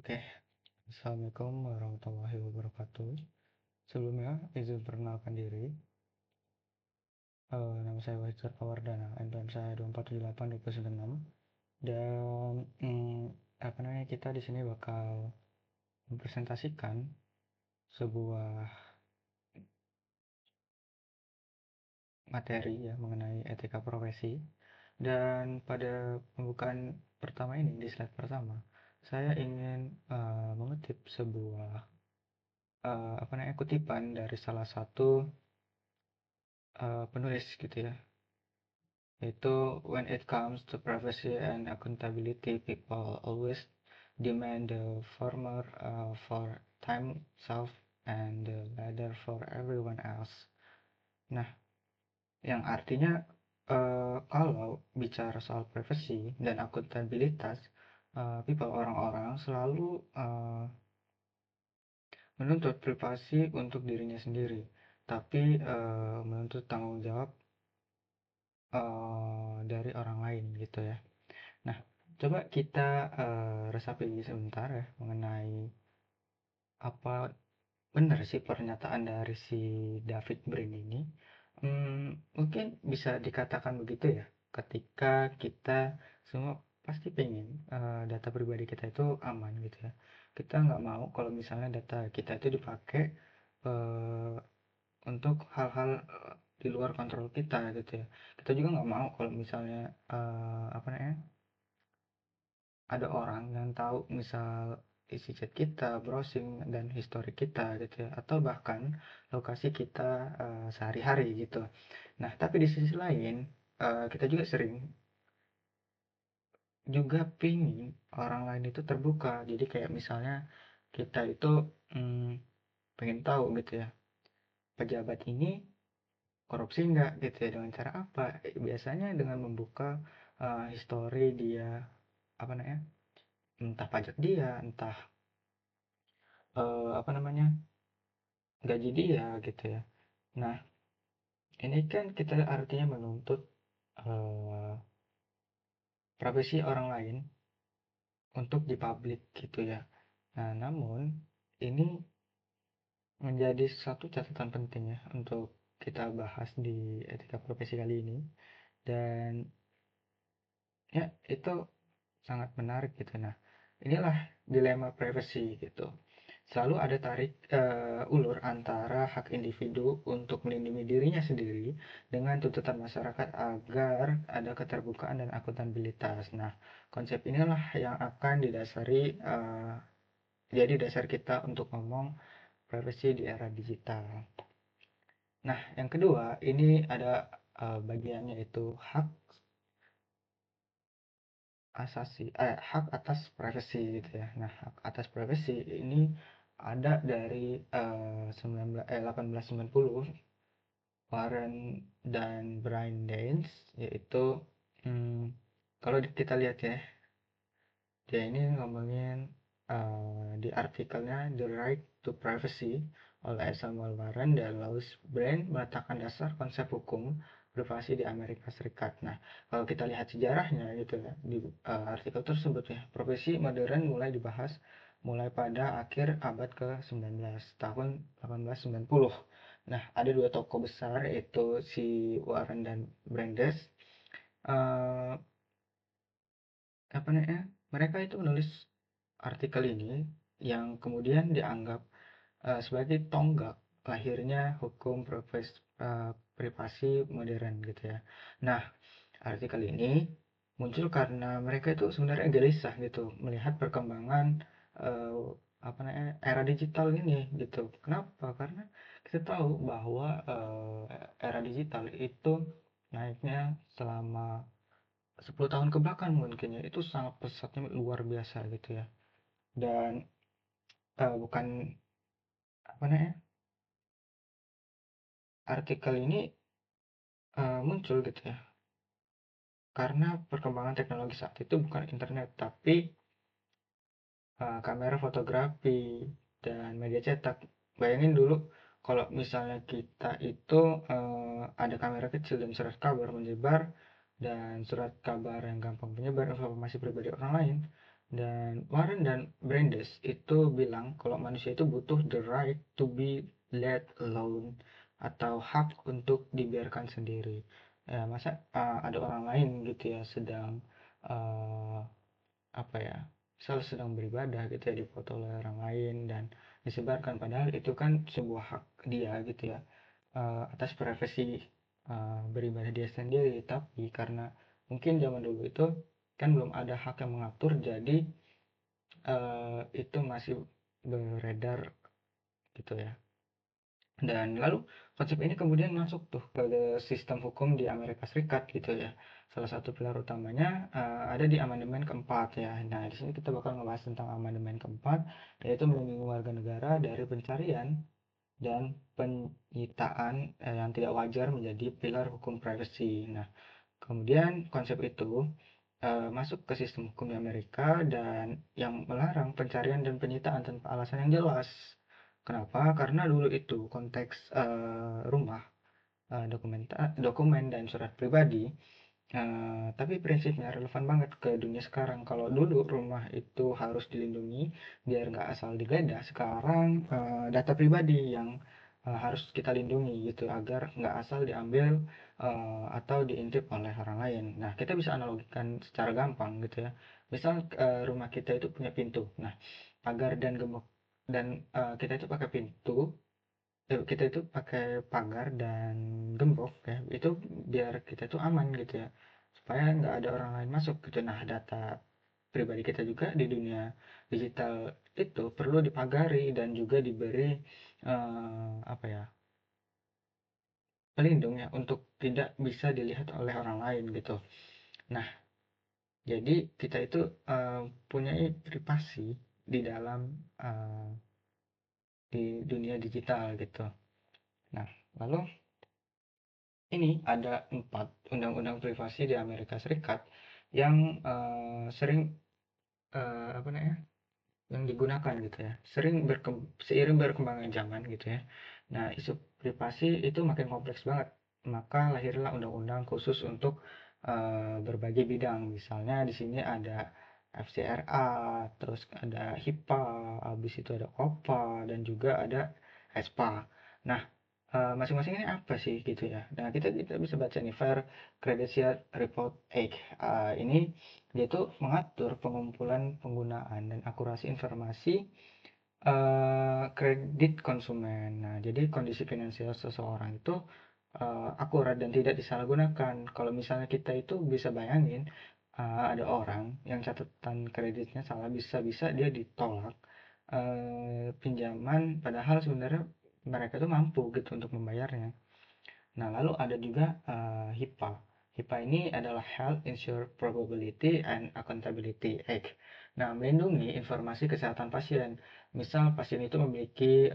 Oke, Assalamualaikum warahmatullahi wabarakatuh. Sebelumnya, izin perkenalkan diri. Nama saya Wahid Sarpawardana, NPM saya 2478-296. Dan kita di sini bakal mempresentasikan sebuah materi ya mengenai etika profesi. Dan pada pembukaan pertama ini, di slide pertama, saya ingin mengutip sebuah kutipan dari salah satu penulis gitu ya, yaitu when it comes to privacy and accountability, people always demand the former for time self and the latter for everyone else. Nah, yang artinya kalau bicara soal privacy dan akuntabilitas, people orang-orang selalu menuntut privasi untuk dirinya sendiri, tapi menuntut tanggung jawab dari orang lain gitu ya. Nah, coba kita resapi sebentar ya mengenai apa benar sih pernyataan dari si David Brin ini. Mungkin bisa dikatakan begitu ya, ketika kita semua pasti pengen data pribadi kita itu aman gitu ya. Kita nggak mau kalau misalnya data kita itu dipakai eh, untuk hal-hal di luar kontrol kita gitu ya. Kita juga nggak mau kalau misalnya ada orang yang tahu misal isi chat kita, browsing dan histori kita gitu ya, atau bahkan lokasi kita sehari-hari gitu. Nah, tapi di sisi lain kita juga sering juga pingin orang lain itu terbuka. Jadi kayak misalnya kita itu pengen tahu gitu ya, pejabat ini korupsi enggak gitu ya, dengan cara apa? Biasanya dengan membuka histori dia, apa namanya, entah pajak dia, entah gaji dia gitu ya. Nah, ini kan kita artinya menuntut eh, privasi orang lain untuk dipublik gitu ya. Nah, namun ini menjadi satu catatan penting ya untuk kita bahas di etika profesi kali ini. Dan ya, itu sangat menarik gitu. Nah, inilah dilema privacy gitu. Selalu ada tarik ulur antara hak individu untuk melindungi dirinya sendiri dengan tuntutan masyarakat agar ada keterbukaan dan akuntabilitas. Nah, konsep inilah yang akan didasari jadi dasar kita untuk ngomong privacy di era digital. Nah, yang kedua, ini ada bagiannya itu hak atas privacy gitu ya. Nah, hak atas privacy ini ada dari 1890, Warren dan Brian Daines, yaitu kalau kita lihat ya, dia ini ngomongin di artikelnya The Right to Privacy oleh Samuel Warren dan Louis Brain meletakkan dasar konsep hukum privasi di Amerika Serikat. Nah, kalau kita lihat sejarahnya gitu ya, di artikel tersebut ya, profesi modern mulai dibahas mulai pada akhir abad ke-19, tahun 1890. Nah, ada dua tokoh besar yaitu si Warren dan Brandeis. Eh, apa namanya? Mereka itu menulis artikel ini yang kemudian dianggap sebagai tonggak lahirnya hukum privasi modern gitu ya. Nah, artikel ini muncul karena mereka itu sebenarnya gelisah gitu melihat perkembangan eh, era digital ini gitu. Kenapa? Karena kita tahu bahwa era digital itu naiknya selama 10 tahun ke belakang mungkin ya, itu sangat pesatnya luar biasa gitu ya. Dan bukan apa namanya, artikel ini muncul gitu ya karena perkembangan teknologi saat itu bukan internet tapi kamera fotografi dan media cetak. Bayangin dulu kalau misalnya kita itu ada kamera kecil dan surat kabar menyebar, dan surat kabar yang gampang menyebar informasi pribadi orang lain, Dan Warren dan Brandeis itu bilang kalau manusia itu butuh the right to be let alone atau hak untuk dibiarkan sendiri. Ya, masa ada orang lain gitu ya sedang uh, apa ya misal sedang beribadah gitu ya dipoto oleh orang lain dan disebarkan padahal itu kan sebuah hak dia gitu ya atas privasi beribadah dia sendiri tapi karena mungkin zaman dulu itu kan belum ada hak yang mengatur jadi itu masih beredar gitu ya. Dan lalu konsep ini kemudian masuk tuh ke sistem hukum di Amerika Serikat gitu ya. Salah satu pilar utamanya ada di amandemen keempat ya. Nah, di sini kita bakal ngebahas tentang amandemen keempat, yaitu melindungi warga negara dari pencarian dan penyitaan yang tidak wajar menjadi pilar hukum privacy. Nah, kemudian konsep itu masuk ke sistem hukum di Amerika dan yang melarang pencarian dan penyitaan tanpa alasan yang jelas. Kenapa? Karena dulu itu konteks rumah, dokumen dan surat pribadi. Tapi prinsipnya relevan banget ke dunia sekarang. Kalau dulu rumah itu harus dilindungi biar nggak asal digeledah. Sekarang data pribadi yang harus kita lindungi gitu agar nggak asal diambil atau diintip oleh orang lain. Nah, kita bisa analogikan secara gampang gitu ya. Misal rumah kita itu punya pintu. Nah, pagar dan gembok dan kita itu pakai pintu kita itu pakai pagar dan gembok ya itu biar kita itu aman gitu ya supaya nggak ada orang lain masuk gitu. Nah, data pribadi kita juga di dunia digital itu perlu dipagari dan juga diberi apa ya pelindung ya untuk tidak bisa dilihat oleh orang lain gitu. Nah, jadi kita itu punya privasi di dalam uh, di dunia digital gitu. Nah, lalu ini ada 4 undang-undang privasi di Amerika Serikat yang sering apa namanya yang digunakan gitu ya seiring berkembangnya zaman gitu ya. Nah, isu privasi itu makin kompleks banget maka lahirlah undang-undang khusus untuk berbagai bidang. Misalnya di sini ada FCRA, terus ada HIPAA, habis itu ada OPA dan juga ada HESPA. Nah, masing-masing ini apa sih gitu ya. Nah, kita bisa baca nih Fair Credential Report Act. Ini dia itu mengatur pengumpulan, penggunaan, dan akurasi informasi kredit konsumen. Nah, jadi kondisi finansial seseorang itu akurat dan tidak disalahgunakan. Kalau misalnya kita itu bisa bayangin ada orang yang catatan kreditnya salah, bisa-bisa dia ditolak pinjaman, padahal sebenarnya mereka tuh mampu gitu untuk membayarnya. Nah, lalu ada juga HIPAA. HIPAA ini adalah Health Insurance Probability and Accountability Act. Nah, melindungi informasi kesehatan pasien. Misal pasien itu memiliki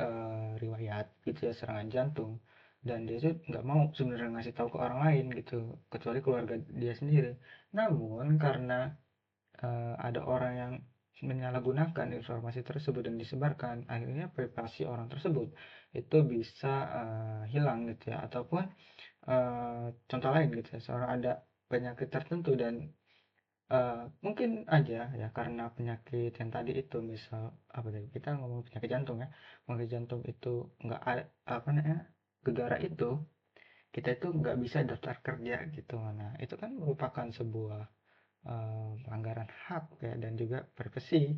riwayat gitu ya serangan jantung dan dia itu nggak mau sebenarnya ngasih tahu ke orang lain gitu kecuali keluarga dia sendiri. Namun karena ada orang yang menyalahgunakan informasi tersebut dan disebarkan, akhirnya privasi orang tersebut itu bisa hilang gitu ya ataupun contoh lain gitu ya, seorang ada penyakit tertentu dan mungkin aja ya karena penyakit yang tadi itu misal apa tadi kita ngomong penyakit jantung ya, penyakit jantung itu nggak ada apa namanya gegara itu kita itu nggak bisa daftar kerja gitu. Nah, itu kan merupakan sebuah pelanggaran hak ya dan juga privasi.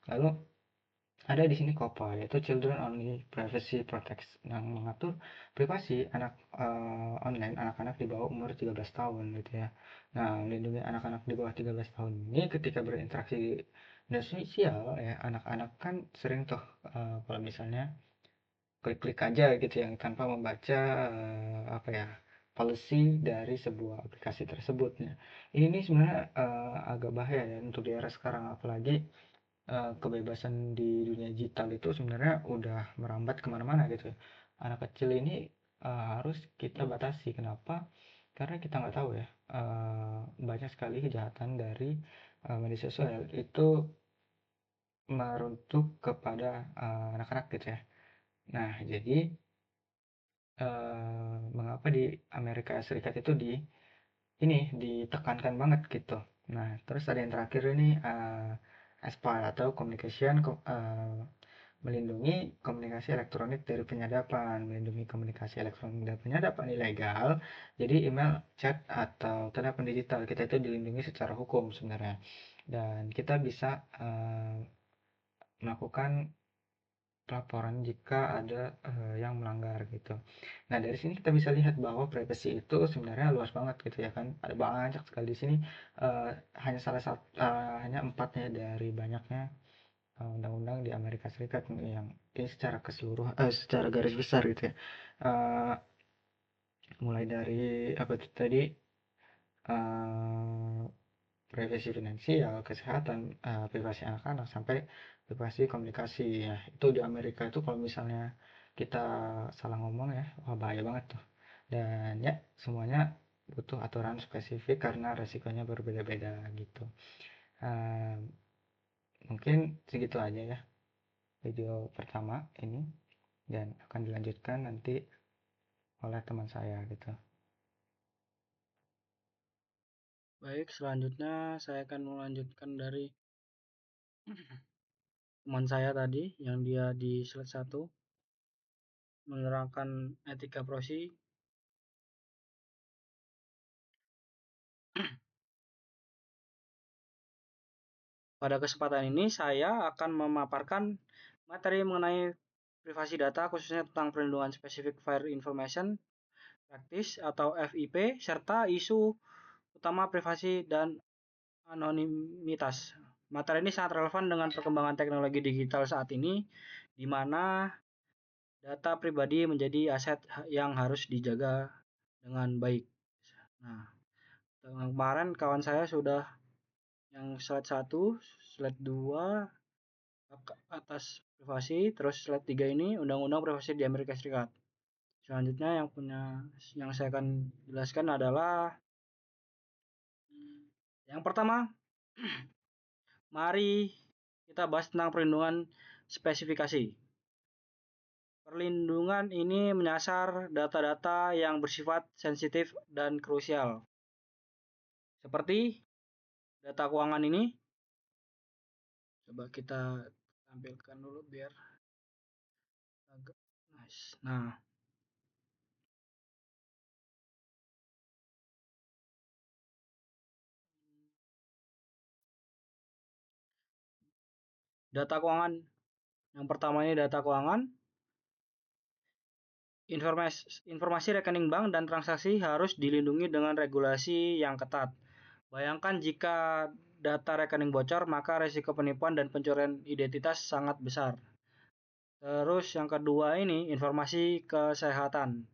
Lalu ada di sini COPPA yaitu Children Only Privacy Protects yang mengatur privasi anak online anak-anak di bawah umur 13 tahun gitu ya. Nah, melindungi anak-anak di bawah 13 tahun ini ketika berinteraksi di media sosial ya anak-anak kan sering tuh kalau misalnya klik-klik aja gitu yang tanpa membaca apa ya policy dari sebuah aplikasi tersebut. Nah, ini sebenarnya agak bahaya ya untuk di era sekarang apalagi kebebasan di dunia digital itu sebenarnya udah merambat kemana-mana gitu ya. Anak kecil ini harus kita batasi. Kenapa? Karena kita nggak tahu ya banyak sekali kejahatan dari media sosial itu meruntuk kepada anak-anak gitu ya. Nah, jadi mengapa di Amerika Serikat itu ini ditekankan banget gitu. Nah, terus ada yang terakhir ini SPA atau melindungi komunikasi elektronik dari penyadapan, melindungi komunikasi elektronik dari penyadapan ilegal. Jadi email, chat, atau telepon digital kita itu dilindungi secara hukum sebenarnya, dan kita bisa melakukan laporan jika ada yang melanggar gitu. Nah, dari sini kita bisa lihat bahwa privacy itu sebenarnya luas banget gitu ya kan. Ada banyak sekali di sini, hanya hanya 4 ya dari banyaknya undang-undang di Amerika Serikat yang ini secara keseluruhan, secara garis besar gitu ya. Eh, Mulai dari apa itu tadi, eh, privasi finansial, kesehatan, privasi anak-anak, sampai privasi komunikasi. Ya, itu di Amerika itu kalau misalnya kita salah ngomong ya, wah bahaya banget tuh. Dan ya, semuanya butuh aturan spesifik karena resikonya berbeda-beda gitu. Eh, Mungkin segitu aja ya video pertama ini, dan akan dilanjutkan nanti oleh teman saya gitu. Baik, selanjutnya saya akan melanjutkan dari teman saya tadi yang dia di slide 1 menerangkan etika prosi. Pada kesempatan ini saya akan memaparkan materi mengenai privasi data khususnya tentang perlindungan spesifik Fire Information Practice atau FIP serta isu utama privasi dan anonimitas. Materi ini sangat relevan dengan perkembangan teknologi digital saat ini, di mana data pribadi menjadi aset yang harus dijaga dengan baik. Nah, kemarin kawan saya sudah yang slide 1, slide 2 atas privasi, terus slide 3 ini undang-undang privasi di Amerika Serikat. Selanjutnya yang saya akan jelaskan adalah yang pertama, mari kita bahas tentang perlindungan spesifikasi. Perlindungan ini menyasar data-data yang bersifat sensitif dan krusial. Seperti data keuangan ini. Coba kita tampilkan dulu biar agak nice. Nah, data keuangan yang pertama ini data keuangan. Informasi rekening bank dan transaksi harus dilindungi dengan regulasi yang ketat. Bayangkan jika data rekening bocor, maka risiko penipuan dan pencurian identitas sangat besar. Terus yang kedua ini informasi kesehatan.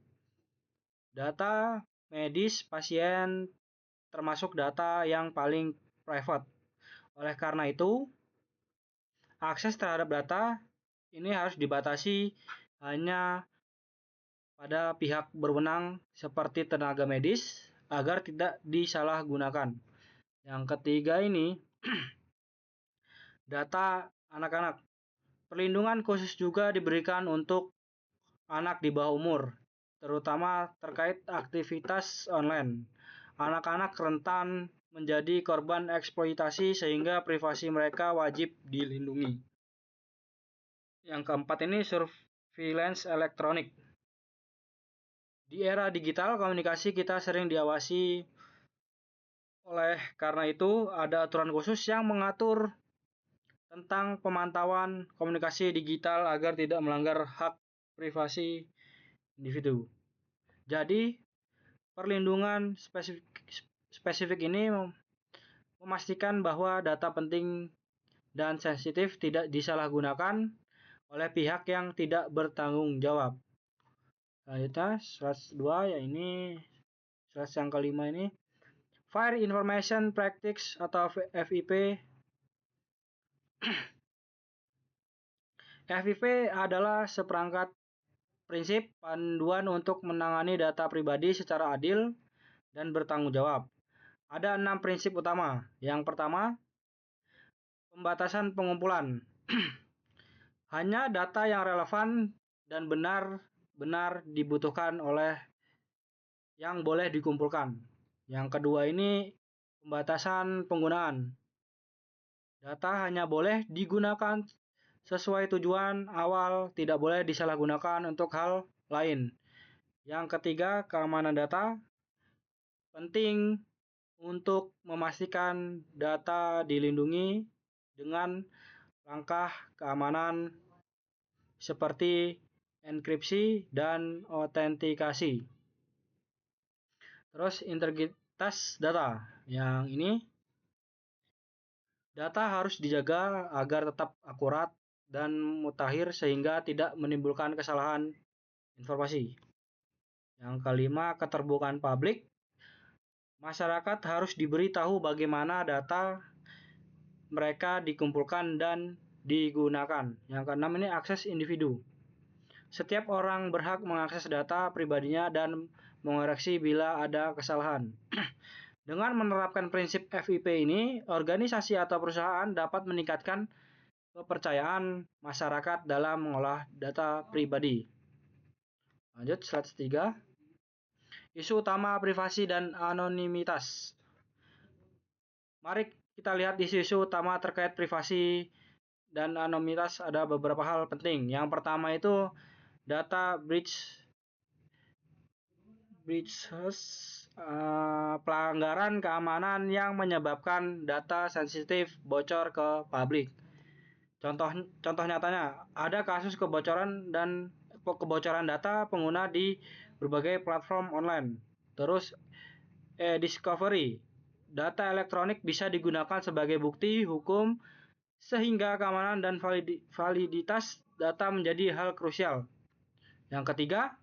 Data medis pasien termasuk data yang paling private. Oleh karena itu, akses terhadap data ini harus dibatasi hanya pada pihak berwenang seperti tenaga medis agar tidak disalahgunakan. Yang ketiga ini data anak-anak. Perlindungan khusus juga diberikan untuk anak di bawah umur, terutama terkait aktivitas online. Anak-anak rentan menjadi korban eksploitasi sehingga privasi mereka wajib dilindungi. Yang keempat ini surveillance elektronik. Di era digital, komunikasi kita sering diawasi. Oleh karena itu, ada aturan khusus yang mengatur tentang pemantauan komunikasi digital agar tidak melanggar hak privasi individu. Jadi, perlindungan spesifik ini memastikan bahwa data penting dan sensitif tidak disalahgunakan oleh pihak yang tidak bertanggung jawab. Selanjutnya, slide 2 ya ini slide yang kelima ini. Fire Information Practice atau FIP. FIP adalah seperangkat prinsip panduan untuk menangani data pribadi secara adil dan bertanggung jawab. Ada 6 prinsip utama. Yang pertama, pembatasan pengumpulan. Hanya data yang relevan dan benar-benar dibutuhkan oleh yang boleh dikumpulkan. Yang kedua ini pembatasan penggunaan. Data hanya boleh digunakan sesuai tujuan awal, tidak boleh disalahgunakan untuk hal lain. Yang ketiga, keamanan data penting untuk memastikan data dilindungi dengan langkah keamanan seperti enkripsi dan autentikasi. Terus integritas data. Yang ini data harus dijaga agar tetap akurat dan mutakhir sehingga tidak menimbulkan kesalahan informasi. Yang kelima, keterbukaan publik. Masyarakat harus diberi tahu bagaimana data mereka dikumpulkan dan digunakan. Yang keenam ini akses individu. Setiap orang berhak mengakses data pribadinya dan mengoreksi bila ada kesalahan. Dengan menerapkan prinsip FIP ini, organisasi atau perusahaan dapat meningkatkan kepercayaan masyarakat dalam mengolah data pribadi. Lanjut, slide 3. Isu utama privasi dan anonimitas. Mari kita lihat isu-isu utama terkait privasi dan anonimitas. Ada beberapa hal penting. Yang pertama itu data breaches, pelanggaran keamanan yang menyebabkan data sensitif bocor ke publik. Contoh nyatanya, ada kasus kebocoran data pengguna di berbagai platform online. Terus discovery, data elektronik bisa digunakan sebagai bukti hukum sehingga keamanan dan validitas data menjadi hal krusial. Yang ketiga,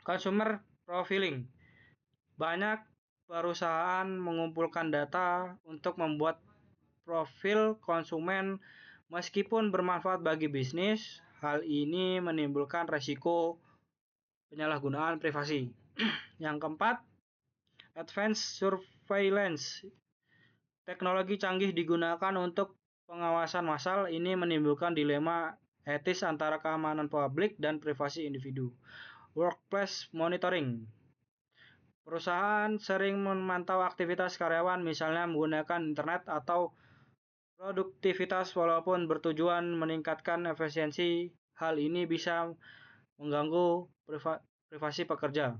consumer profiling. Banyak perusahaan mengumpulkan data untuk membuat profil konsumen meskipun bermanfaat bagi bisnis. Hal ini menimbulkan resiko penyalahgunaan privasi. Yang keempat, advanced surveillance. Teknologi canggih digunakan untuk pengawasan massal. Ini menimbulkan dilema etis antara keamanan publik dan privasi individu. Workplace monitoring. Perusahaan sering memantau aktivitas karyawan, misalnya menggunakan internet atau produktivitas walaupun bertujuan meningkatkan efisiensi. Hal ini bisa mengganggu privasi pekerja.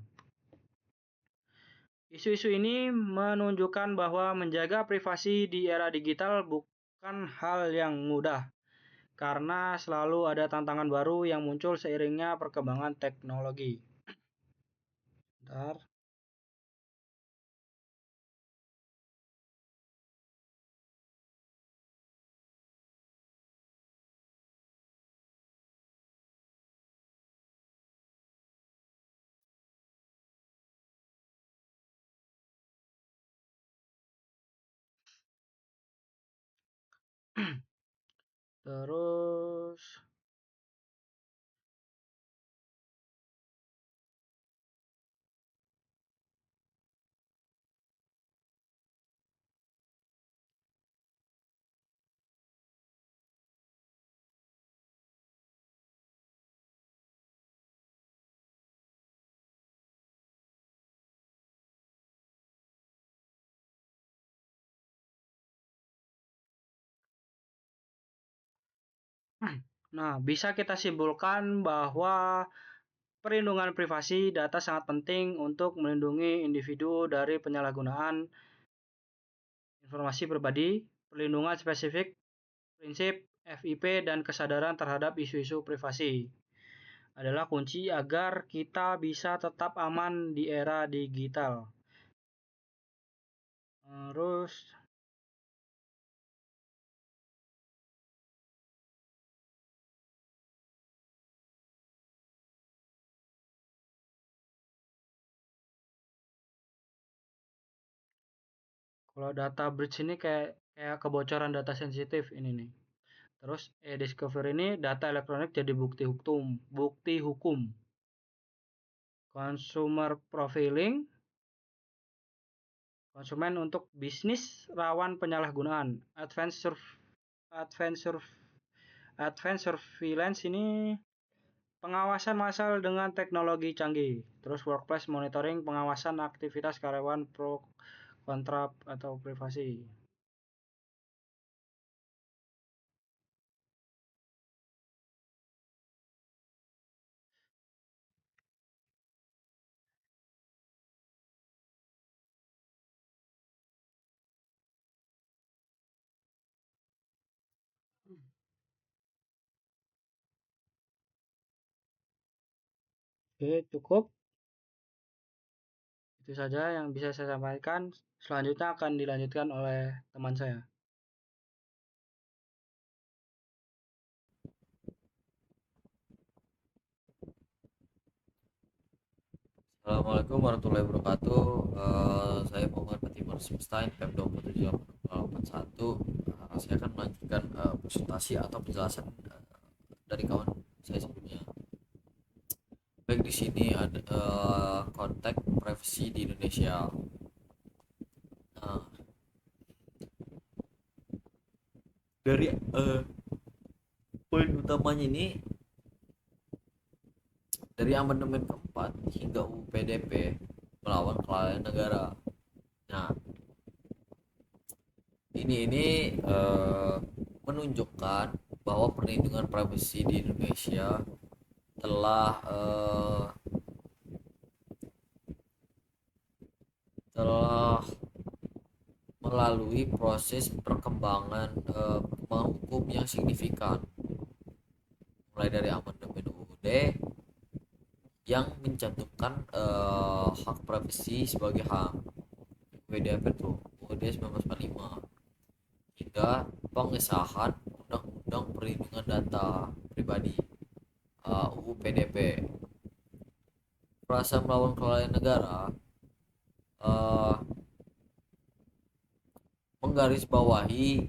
Isu-isu ini menunjukkan bahwa menjaga privasi di era digital bukan hal yang mudah, karena selalu ada tantangan baru yang muncul seiringnya perkembangan teknologi. Bentar. Terus, nah, bisa kita simpulkan bahwa perlindungan privasi data sangat penting untuk melindungi individu dari penyalahgunaan informasi pribadi, perlindungan spesifik, prinsip FIP, dan kesadaran terhadap isu-isu privasi adalah kunci agar kita bisa tetap aman di era digital. Terus, kalau data breach ini kayak kebocoran data sensitif ini nih. Terus e-discovery ini data elektronik jadi bukti hukum. Consumer profiling, konsumen untuk bisnis rawan penyalahgunaan. Advanced surveillance ini pengawasan massal dengan teknologi canggih. Terus workplace monitoring, pengawasan aktivitas karyawan pro kontra atau privasi. Oke, cukup. Itu saja yang bisa saya sampaikan. Selanjutnya akan dilanjutkan oleh teman saya. Assalamualaikum warahmatullahi wabarakatuh. Saya Muhammad Fatimur Simstein, PEM 27081. Saya akan melanjutkan presentasi atau penjelasan dari kawan saya sebelumnya. Baik, di sini ada konteks privacy di Indonesia. Nah, dari poin utamanya ini dari amandemen keempat hingga UU PDP melawan kelalaian negara. Nah, ini menunjukkan bahwa perlindungan privasi di Indonesia telah melalui proses perkembangan hukum yang signifikan, mulai dari amandemen UUD yang mencantumkan hak privasi sebagai HAM WDP itu UUD 1945 hingga pengesahan Undang-Undang Perlindungan Data Pribadi UU PDP. Frasa melawan kelalaian negara uh, menggarisbawahi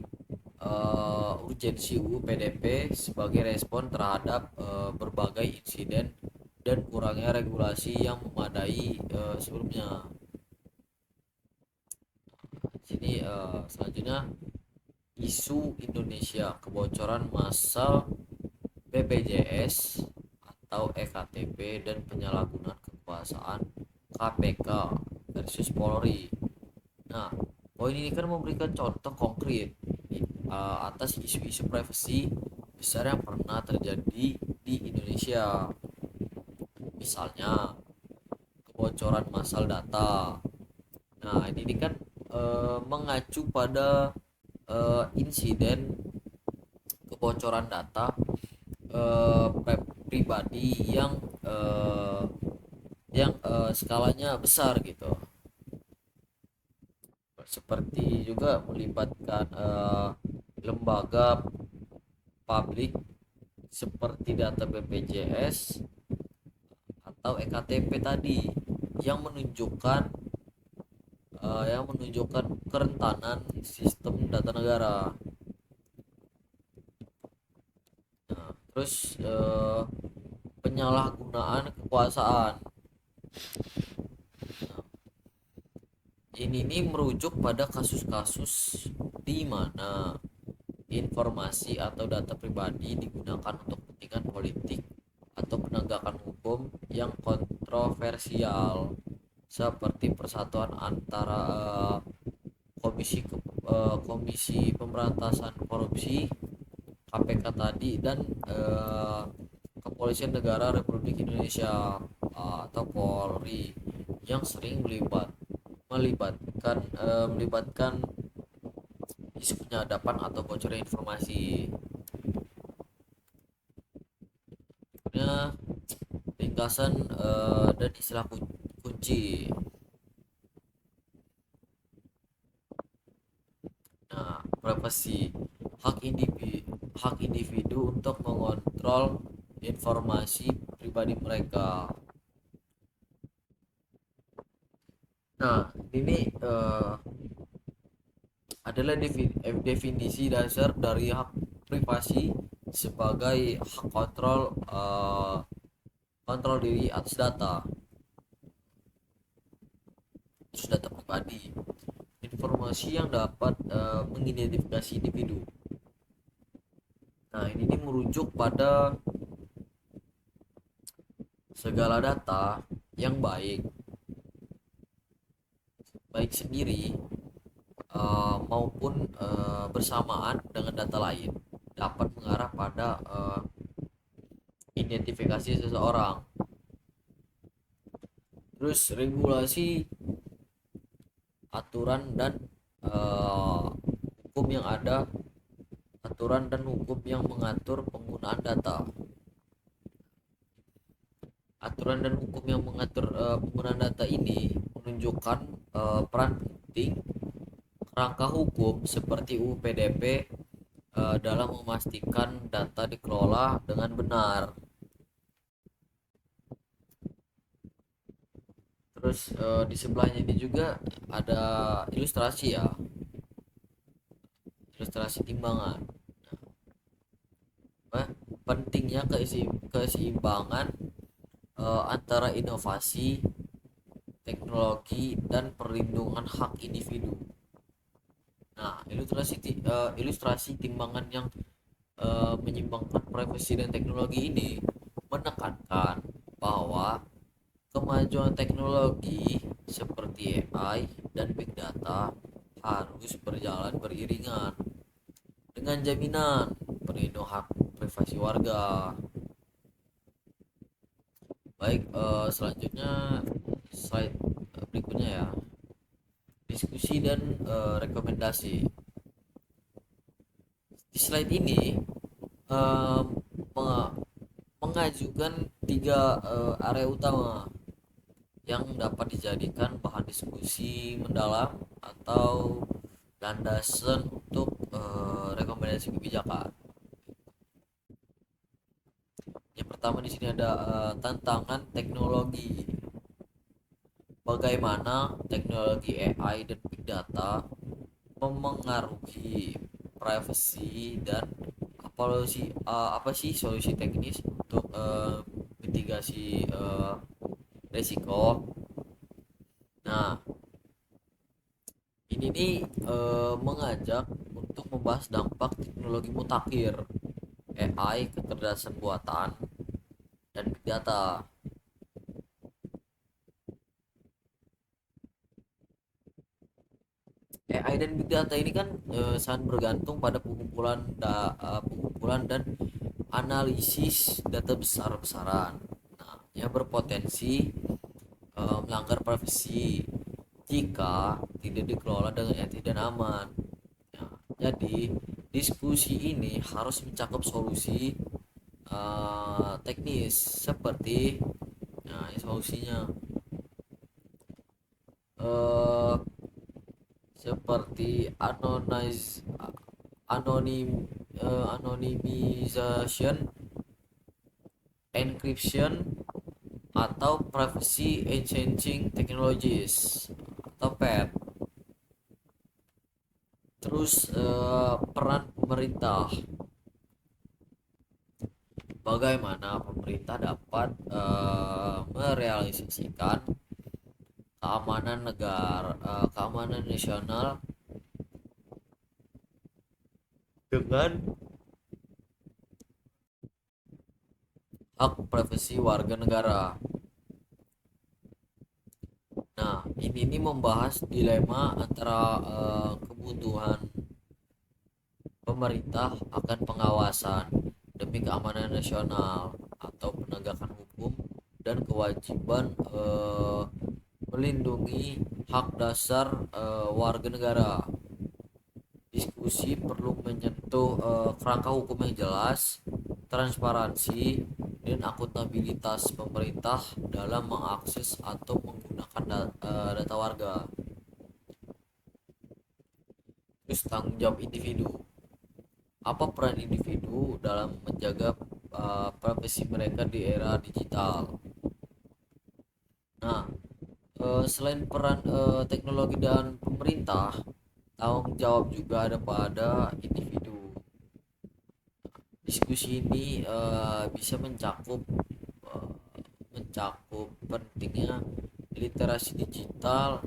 urgensi UU PDP sebagai respon terhadap berbagai insiden dan kurangnya regulasi yang memadai sebelumnya. Sini selanjutnya isu Indonesia kebocoran massal BPJS atau EKTP dan penyalahgunaan kekuasaan KPK versus Polri. Nah, poin ini kan memberikan contoh konkret atas isu-isu privasi besar yang pernah terjadi di Indonesia. Misalnya kebocoran massal data. Nah, ini kan mengacu pada insiden kebocoran data pribadi yang skalanya besar gitu. Seperti juga melibatkan lembaga publik seperti data BPJS atau EKTP tadi yang menunjukkan kerentanan sistem data negara. Nah, terus penyalahgunaan kekuasaan. Ini merujuk pada kasus-kasus di mana informasi atau data pribadi digunakan untuk kepentingan politik atau penegakan hukum yang kontroversial, seperti persatuan antara Komisi Pemberantasan Korupsi KPK tadi dan Kepolisian Negara Republik Indonesia atau Polri yang sering melibatkan isu penyadapan atau bocornya informasi. Berikutnya ringkasan dan istilah kunci. Nah, privasi hak individu untuk mengontrol informasi pribadi mereka. Nah, ini adalah definisi dasar dari hak privasi sebagai hak kontrol diri atas data pribadi, informasi yang dapat mengidentifikasi individu. Nah, ini merujuk pada segala data yang baik sendiri maupun bersamaan dengan data lain dapat mengarah pada identifikasi seseorang. Terus regulasi, aturan dan hukum yang ada, aturan dan hukum yang mengatur penggunaan data. Aturan dan hukum yang mengatur penggunaan data ini menunjukkan peran penting kerangka hukum seperti UU PDP dalam memastikan data dikelola dengan benar. Terus di sebelahnya ini juga ada ilustrasi ya, ilustrasi timbangan. Pentingnya keseimbangan antara inovasi, teknologi, dan perlindungan hak individu. Nah, ilustrasi timbangan yang menyimbangkan privasi dan teknologi ini menekankan bahwa kemajuan teknologi seperti AI dan big data harus berjalan beriringan dengan jaminan perlindungan hak privasi warga. Baik, selanjutnya slide berikutnya ya. Diskusi dan rekomendasi. Di slide ini eh, mengajukan tiga area utama yang dapat dijadikan bahan diskusi mendalam atau landasan untuk rekomendasi kebijakan. Yang pertama di sini ada tantangan teknologi. Bagaimana teknologi AI dan big data memengaruhi privasi dan apa sih solusi teknis untuk mitigasi resiko. Nah, ini nih mengajak untuk membahas dampak teknologi mutakhir, AI, kecerdasan buatan, dan big data. AI dan big data ini kan sangat bergantung pada pengumpulan dan analisis data besar-besaran. Nah, yang berpotensi melanggar privasi jika tidak dikelola dengan etis dan aman. Nah, jadi diskusi ini harus mencakup solusi teknis seperti, nah ini solusinya, eh, seperti anonim anonymization, encryption, atau privacy enhancing technologies atau PET. Terus peran pemerintah, bagaimana pemerintah dapat merealisasikan keamanan nasional dengan hak privasi warga negara. Nah, ini membahas dilema antara kebutuhan pemerintah akan pengawasan demi keamanan nasional atau penegakan hukum dan kewajiban melindungi hak dasar warga negara. Diskusi perlu menyentuh kerangka hukum yang jelas, transparansi, dan akuntabilitas pemerintah dalam mengakses atau menggunakan data warga. Terus tanggung jawab individu. Apa peran individu dalam menjaga privasi mereka di era digital? Nah, selain peran teknologi dan pemerintah, tanggung jawab juga ada pada individu. Diskusi ini bisa mencakup pentingnya literasi digital,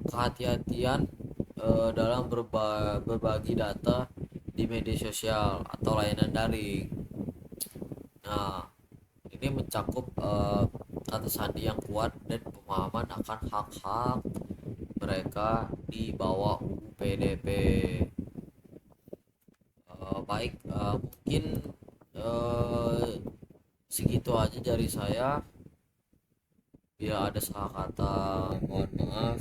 kehati-hatian dalam berbagi data di media sosial atau layanan daring. Nah, ini mencakup kata sandi yang kuat dan pemahaman akan hak-hak mereka di bawah UU PDP. Baik, mungkin uh, segitu aja dari saya. Bila ada salah kata, mohon maaf.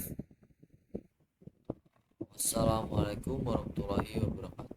Wassalamualaikum warahmatullahi wabarakatuh.